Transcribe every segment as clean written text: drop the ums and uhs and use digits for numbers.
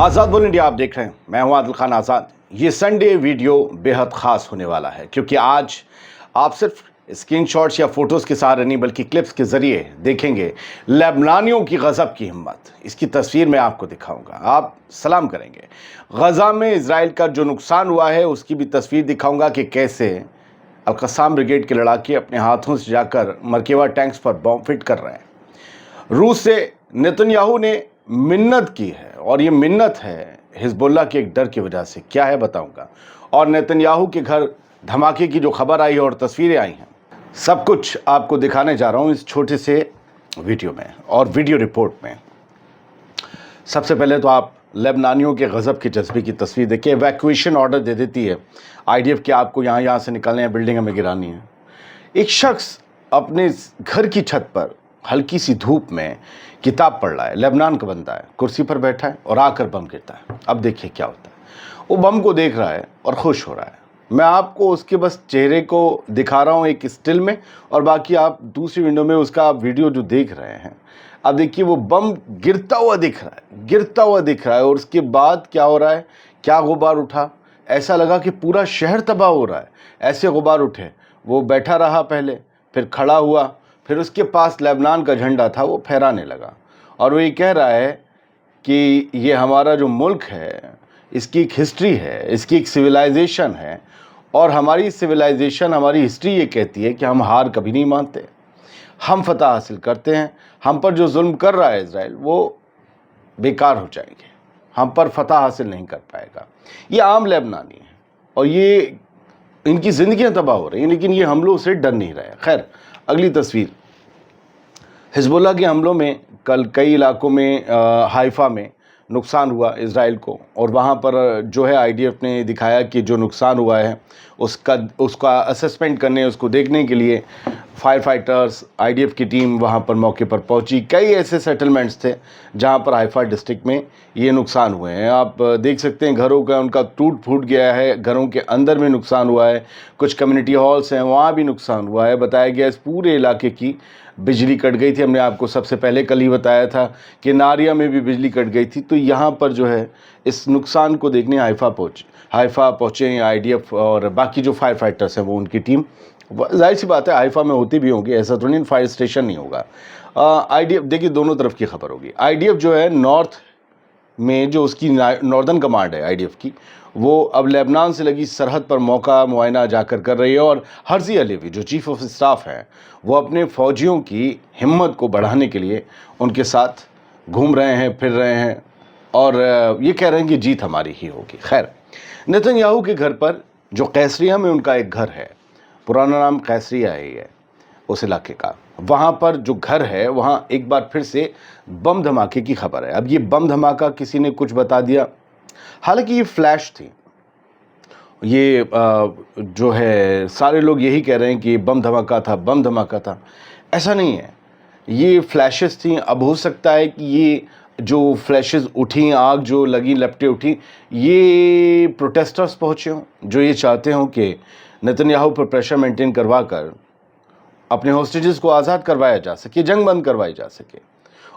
आज़ाद बोल इंडिया आप देख रहे हैं, मैं हूं आदिल खान आज़ाद। ये संडे वीडियो बेहद ख़ास होने वाला है क्योंकि आज आप सिर्फ स्क्रीनशॉट्स या फोटोज़ के सहारे नहीं बल्कि क्लिप्स के ज़रिए देखेंगे लेबनानियों की गज़ब की हिम्मत। इसकी तस्वीर मैं आपको दिखाऊंगा, आप सलाम करेंगे। गज़ा में इजराइल का जो नुकसान हुआ है उसकी भी तस्वीर दिखाऊंगा कि कैसे अल-क़स्साम ब्रिगेड के लड़ाके अपने हाथों से जाकर मर्केवा टैंक्स पर बॉम्ब फिट कर रहे हैं। रूस से नेतन्याहू ने मिन्नत की है और ये मिन्नत है हिजबुल्लाह के एक डर की वजह से। क्या है बताऊंगा। और नेतन्याहू के घर धमाके की जो खबर आई है और तस्वीरें आई हैं, सब कुछ आपको दिखाने जा रहा हूं इस छोटे से वीडियो में और वीडियो रिपोर्ट में। सबसे पहले तो आप लेबनानियों के गज़ब के जज्बे की तस्वीर देखिए। इवैक्यूएशन ऑर्डर दे देती है आईडीएफ के, आपको यहाँ से निकलने हैं, बिल्डिंग हमें गिरानी है। एक शख्स अपने घर की छत पर हल्की सी धूप में किताब पढ़ रहा है, लेबनान का बंदा है, कुर्सी पर बैठा है और आकर बम गिरता है। अब देखिए क्या होता है। वो बम को देख रहा है और खुश हो रहा है। मैं आपको उसके बस चेहरे को दिखा रहा हूँ एक स्टिल में, और बाकी आप दूसरी विंडो में उसका वीडियो जो देख रहे हैं। अब देखिए वो बम गिरता हुआ दिख रहा है, गिरता हुआ दिख रहा है, और उसके बाद क्या हो रहा है, क्या गुबार उठा। ऐसा लगा कि पूरा शहर तबाह हो रहा है, ऐसे गुबार उठे। वो बैठा रहा पहले, फिर खड़ा हुआ, फिर उसके पास लेबनान का झंडा था, वो फहराने लगा। और वो ये कह रहा है कि ये हमारा जो मुल्क है, इसकी एक हिस्ट्री है, इसकी एक सिविलाइजेशन है, और हमारी सिविलाइजेशन, हमारी हिस्ट्री ये कहती है कि हम हार कभी नहीं मानते, हम फतह हासिल करते हैं। हम पर जो जुल्म कर रहा है इजराइल, वो बेकार हो जाएंगे, हम पर फतह हासिल नहीं कर पाएगा। ये आम लेबनानी है और ये इनकी ज़िंदगियां तबाह हो रही हैं, लेकिन ये हमलों से डर नहीं रहे। खैर, अगली तस्वीर। हिजबुल्लाह के हमलों में कल कई इलाकों में हाइफा में नुकसान हुआ इजराइल को, और वहाँ पर जो है आईडीएफ ने दिखाया कि जो नुकसान हुआ है उसका असेसमेंट करने, उसको देखने के लिए फायर फाइटर्स, आईडीएफ की टीम वहाँ पर मौके पर पहुंची। कई ऐसे सेटलमेंट्स थे जहाँ पर हाइफा डिस्ट्रिक्ट में ये नुकसान हुए हैं। आप देख सकते हैं घरों का उनका टूट फूट गया है, घरों के अंदर में नुकसान हुआ है, कुछ कम्युनिटी हॉल्स हैं वहाँ भी नुकसान हुआ है। बताया गया इस पूरे इलाके की बिजली कट गई थी। हमने आपको सबसे पहले कल ही बताया था कि नारिया में भी बिजली कट गई थी। तो यहाँ पर जो है इस नुकसान को देखने हाइफा पहुँचे आईडीएफ और बाकी जो फायर फाइटर्स हैं वो उनकी टीम। जाहिर सी बात है हाइफा में होती भी होंगी, ऐसा तो नहीं फायर स्टेशन नहीं होगा। आईडीएफ देखिए दोनों तरफ की खबर होगी। आईडीएफ जो है नॉर्थ में, जो उसकी नॉर्दर्न कमांड है आईडीएफ की, वो अब लेबनान से लगी सरहद पर मौका मुआयना जाकर कर रही है। और हर्जी अलेवी जो चीफ ऑफ स्टाफ हैं, वो अपने फ़ौजियों की हिम्मत को बढ़ाने के लिए उनके साथ घूम रहे हैं, फिर रहे हैं, और ये कह रहे हैं कि जीत हमारी ही होगी। खैर, नेतन्याहू के घर पर जो कैसरिया में उनका एक घर है, पुराना नाम कैसरिया है उस इलाके का, वहाँ पर जो घर है वहाँ एक बार फिर से बम धमाके की खबर है। अब ये बम धमाका किसी ने कुछ बता दिया, हालांकि ये फ्लैश थी। ये जो है सारे लोग यही कह रहे हैं कि बम धमाका था, बम धमाका था। ऐसा नहीं है, ये फ्लैशेस थी। अब हो सकता है कि ये जो फ्लैशेस उठी, आग जो लगी, लपटें उठी, ये प्रोटेस्टर्स पहुँचे हों जो ये चाहते हों कि नेतन्याहू पर प्रेशर मेंटेन करवा कर अपने होस्टेजेस को आज़ाद करवाया जा सके, जंग बंद करवाई जा सके।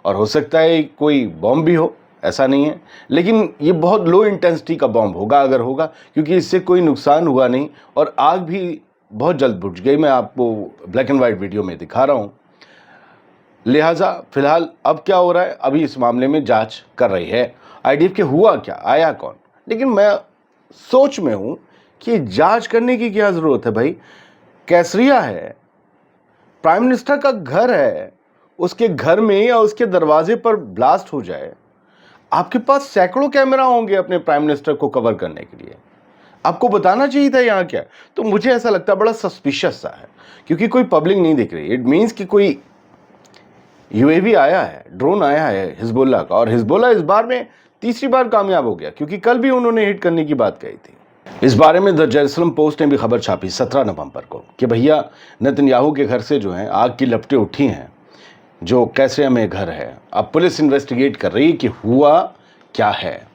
और हो सकता है कोई बॉम्ब भी हो, ऐसा नहीं है, लेकिन ये बहुत लो इंटेंसिटी का बॉम्ब होगा अगर होगा, क्योंकि इससे कोई नुकसान हुआ नहीं और आग भी बहुत जल्द बुझ गई। मैं आपको ब्लैक एंड वाइट वीडियो में दिखा रहा हूँ। लिहाजा फिलहाल अब क्या हो रहा है, अभी इस मामले में जांच कर रही है आईडीएफ के हुआ क्या, आया कौन। लेकिन मैं सोच में हूँ कि जांच करने की क्या ज़रूरत है भाई। कैसरिया है, प्राइम मिनिस्टर का घर है, उसके घर में या उसके दरवाजे पर ब्लास्ट हो जाए, आपके पास सैकड़ों कैमरा होंगे अपने प्राइम मिनिस्टर को कवर करने के लिए। आपको बताना चाहिए था यहाँ क्या। तो मुझे ऐसा लगता है बड़ा सस्पिशियस सा है, क्योंकि कोई पब्लिक नहीं दिख रही। इट मीन्स कि कोई यूएवी आया है, ड्रोन आया है हिजबुल्लाह का, और हिजबुल्लाह इस बार में तीसरी बार कामयाब हो गया, क्योंकि कल भी उन्होंने हिट करने की बात कही थी। इस बारे में द जेरूसलम पोस्ट ने भी खबर छापी 17 नवंबर को कि भैया नेतन्याहू के घर से जो है आग की लपटें उठी हैं, जो कैसरिया में घर है। अब पुलिस इन्वेस्टिगेट कर रही है कि हुआ क्या है।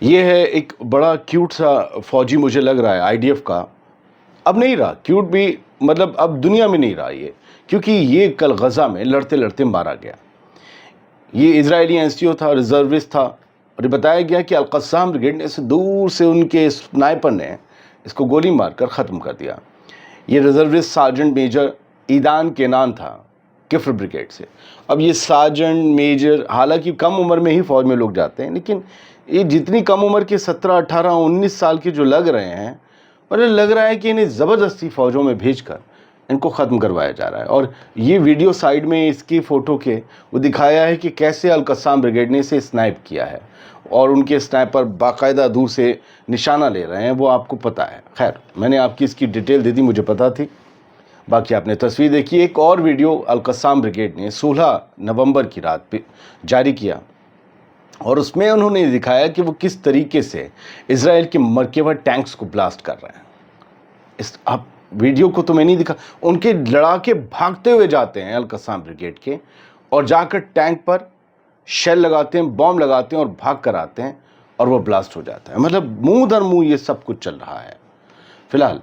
ये है एक बड़ा क्यूट सा फौजी, मुझे लग रहा है आईडीएफ का। अब नहीं रहा क्यूट भी, मतलब अब दुनिया में नहीं रहा ये, क्योंकि ये कल गजा में लड़ते लड़ते मारा गया। ये इजरायली एनसीओ था, रिजर्विस्ट था, और ये बताया गया कि अल-क़स्साम ब्रिगेड ने इसे दूर से उनके स्नाइपर ने इसको गोली मारकर ख़त्म कर दिया। ये रिजर्विस्ट सार्जेंट मेजर ईदान केनान था किफ्र ब्रिगेड से। अब ये सार्जेंट मेजर, हालांकि कम उम्र में ही फ़ौज में लोग जाते हैं, लेकिन ये जितनी कम उम्र के 17, 18, 19 साल के जो लग रहे हैं, और लग रहा है कि इन्हें ज़बरदस्ती फ़ौजों में भेजकर इनको ख़त्म करवाया जा रहा है। और ये वीडियो साइड में इसकी फ़ोटो के वो दिखाया है कि कैसे अल-क़स्साम ब्रिगेड ने इसे स्नाइप किया है, और उनके स्नाइपर बाकायदा दूर से निशाना ले रहे हैं, वो आपको पता है। खैर, मैंने आपकी इसकी डिटेल दे दी, मुझे पता थी। बाकी आपने तस्वीर देखी। एक और वीडियो अल-क़स्साम ब्रिगेड ने 16 नवंबर की रात पे जारी किया, और उसमें उन्होंने दिखाया कि वो किस तरीके से इजराइल के मर्केवा टैंक्स को ब्लास्ट कर रहे हैं। इस आप वीडियो को तो मैं नहीं दिखा, उनके लड़ाके भागते हुए जाते हैं अल-क़स्साम ब्रिगेड के, और जाकर टैंक पर शेल लगाते हैं, बॉम्ब लगाते हैं और भाग कर आते हैं, और वो ब्लास्ट हो जाता है। मतलब मुंह दर मुंह ये सब कुछ चल रहा है। फिलहाल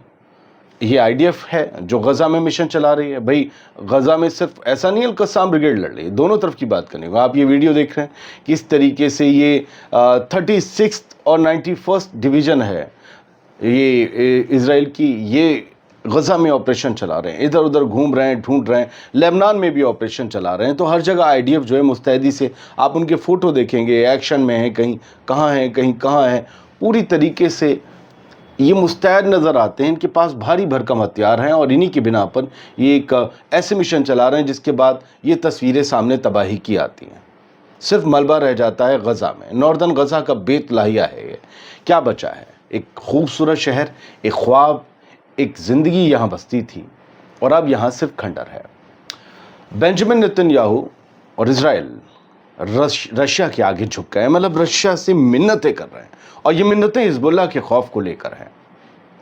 ये आईडीएफ है जो गज़ा में मिशन चला रही है। भाई, गज़ा में सिर्फ ऐसा नहीं अल-क़स्साम ब्रिगेड लड़ रही है, दोनों तरफ की बात करनी होगा। आप ये वीडियो देख रहे हैं किस तरीके से ये 36th और 91st डिवीज़न है, ये इजराइल की, ये गज़ा में ऑपरेशन चला रहे हैं, इधर उधर घूम रहे हैं, ढूंढ रहे हैं। लेबनान में भी ऑपरेशन चला रहे हैं। तो हर जगह आईडीएफ जो है मुस्तैदी से, आप उनके फ़ोटो देखेंगे, एक्शन में है, कहीं कहाँ है, कहीं कहाँ है, पूरी तरीके से ये मुस्तैद नज़र आते हैं। इनके पास भारी भरकम हथियार हैं, और इन्हीं की बिना पर ये एक ऐसे मिशन चला रहे हैं जिसके बाद ये तस्वीरें सामने तबाही की आती हैं। सिर्फ मलबा रह जाता है गज़ा में। नॉर्दर्न गज़ा का बेतलाहिया है ये। क्या बचा है? एक खूबसूरत शहर, एक ख्वाब, एक ज़िंदगी यहाँ बसती थी, और अब यहाँ सिर्फ खंडर है। बेंजामिन नेतन्याहू और इजराइल रशिया के आगे झुक गए। मतलब रशिया से मिन्नतें कर रहे हैं, और ये मिन्नतें हिजबुल्लाह के खौफ को लेकर हैं।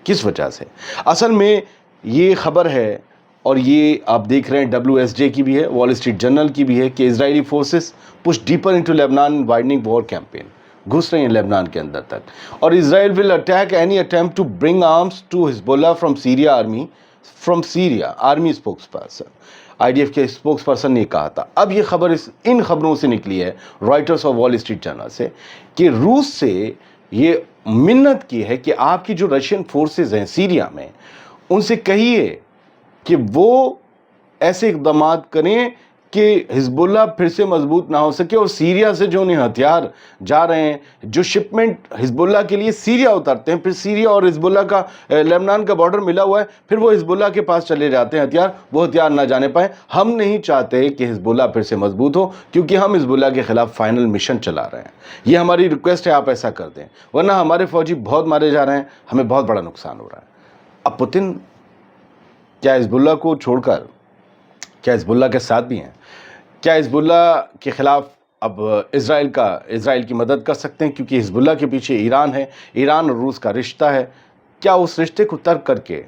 किस वजह से? असल में ये खबर है, और ये आप देख रहे हैं WSJ की भी है, वॉल स्ट्रीट जर्नल की भी है, कि Israeli forces push deeper into Lebanon widening war campaign, घुस रहे हैं लेबनान के अंदर तक। और Israel will attack any attempt to bring arms to Hezbollah from Syria army spokesperson, IDF के स्पोक्सपर्सन ने कहा था। अब ये खबर इन खबरों से निकली है, रॉयटर्स और वॉल स्ट्रीट जर्नल से, कि रूस से ये मिन्नत की है कि आपकी जो रशियन फोर्सेस हैं सीरिया में, उनसे कहिए कि वो ऐसे इक़दाम करें कि हिजबुल्लाह फिर से मजबूत ना हो सके, और सीरिया से जो उन्हें हथियार जा रहे हैं, जो शिपमेंट हिजबुल्लाह के लिए सीरिया उतरते हैं, फिर सीरिया और हिजबुल्लाह का लेबनान का बॉर्डर मिला हुआ है, फिर वो हिजबुल्लाह के पास चले जाते हैं हथियार, वो हथियार ना जाने पाए। हम नहीं चाहते कि हिजबुल्लाह फिर से मजबूत हो, क्योंकि हम हिजबुल्लाह के खिलाफ फाइनल मिशन चला रहे हैं। ये हमारी रिक्वेस्ट है, आप ऐसा कर दें, वरना हमारे फौजी बहुत मारे जा रहे हैं, हमें बहुत बड़ा नुकसान हो रहा है। अब पुतिन क्या हिजबुल्लाह को छोड़कर, क्या हिजबुल्लाह के साथ भी हैं? क्या हिजबुल्लाह के ख़िलाफ़ अब इज़राइल की मदद कर सकते हैं? क्योंकि हिजबुल्लाह के पीछे ईरान है, ईरान और रूस का रिश्ता है। क्या उस रिश्ते को तर्क करके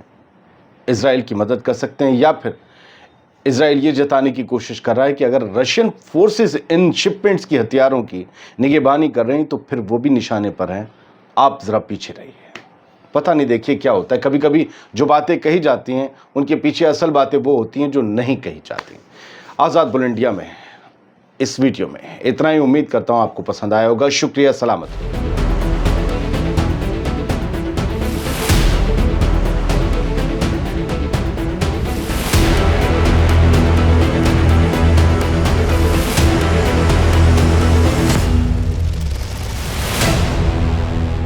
इज़राइल की मदद कर सकते हैं? या फिर इज़राइल ये जताने की कोशिश कर रहा है कि अगर रशियन फोर्सेस इन शिपमेंट्स की हथियारों की निगहबानी कर रहे हैं, तो फिर वो भी निशाने पर हैं, आप ज़रा पीछे रहिए। पता नहीं, देखिए क्या होता है। कभी कभी जो बातें कही जाती हैं, उनके पीछे असल बातें वो होती हैं जो नहीं कही जाती। आज़ाद बुल इंडिया में इस वीडियो में इतना ही। उम्मीद करता हूँ आपको पसंद आया होगा। शुक्रिया, सलामत।